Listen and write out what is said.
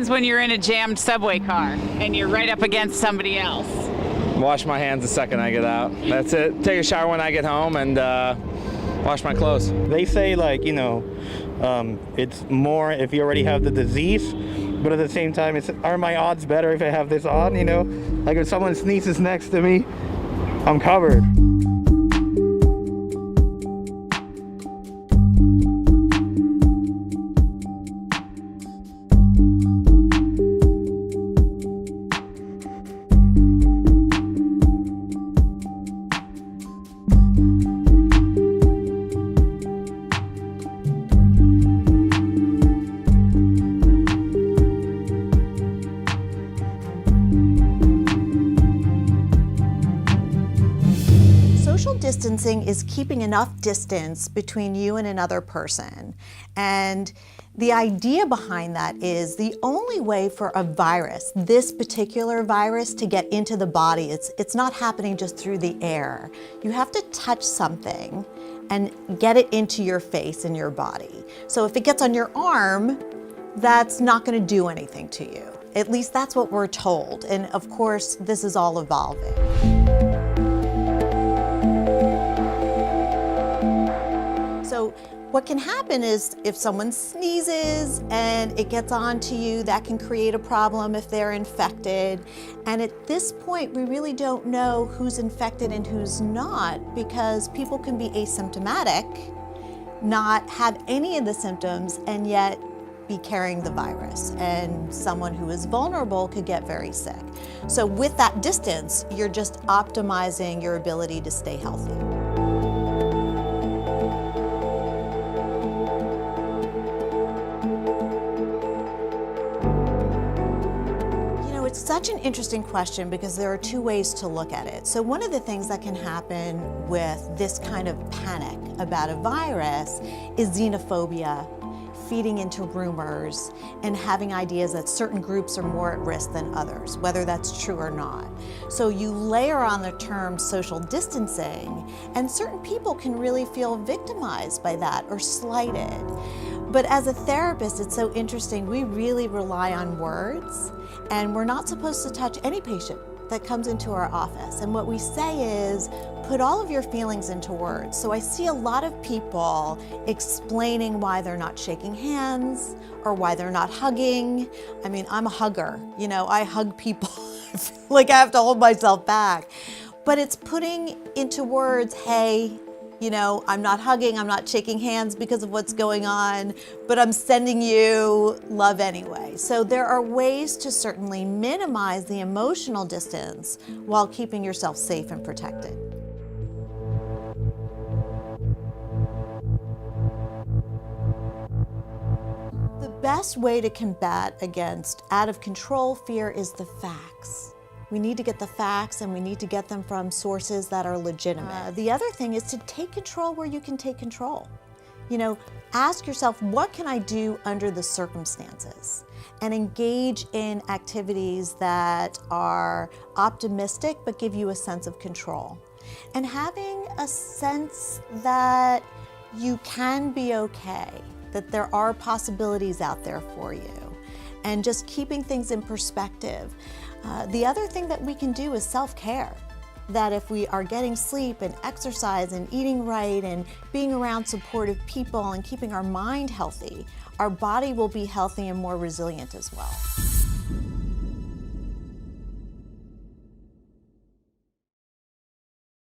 happens when you're in a jammed subway car and you're right up against somebody else? Wash my hands the second I get out. That's it. Take a shower when I get home and wash my clothes. They say, like, you know, it's more if you already have the disease, but at the same time, are my odds better if I have this on, you know? Like if someone sneezes next to me, I'm covered. Social distancing is keeping enough distance between you and another person. And the idea behind that is the only way for a virus, this particular virus, to get into the body, it's not happening just through the air. You have to touch something and get it into your face and your body. So if it gets on your arm, that's not going to do anything to you. At least that's what we're told. And of course, this is all evolving. So what can happen is if someone sneezes and it gets onto you, that can create a problem if they're infected. And at this point, we really don't know who's infected and who's not, because people can be asymptomatic, not have any of the symptoms, and yet be carrying the virus. And someone who is vulnerable could get very sick. So with that distance, you're just optimizing your ability to stay healthy. It's such an interesting question because there are two ways to look at it. So one of the things that can happen with this kind of panic about a virus is xenophobia, feeding into rumors, and having ideas that certain groups are more at risk than others, whether that's true or not. So you layer on the term social distancing, and certain people can really feel victimized by that or slighted. But as a therapist, it's so interesting. We really rely on words, and we're not supposed to touch any patient that comes into our office. And what we say is, put all of your feelings into words. So I see a lot of people explaining why they're not shaking hands or why they're not hugging. I mean, I'm a hugger. You know, I hug people. I feel like I have to hold myself back. But it's putting into words, hey, you know, I'm not hugging, I'm not shaking hands because of what's going on, but I'm sending you love anyway. So there are ways to certainly minimize the emotional distance while keeping yourself safe and protected. The best way to combat against out of control fear is the facts. We need to get the facts, and we need to get them from sources that are legitimate. The other thing is to take control where you can take control. You know, ask yourself, what can I do under the circumstances? And engage in activities that are optimistic but give you a sense of control. And having a sense that you can be okay, that there are possibilities out there for you, and just keeping things in perspective. The other thing that we can do is self-care. That if we are getting sleep and exercise and eating right and being around supportive people and keeping our mind healthy, our body will be healthy and more resilient as well.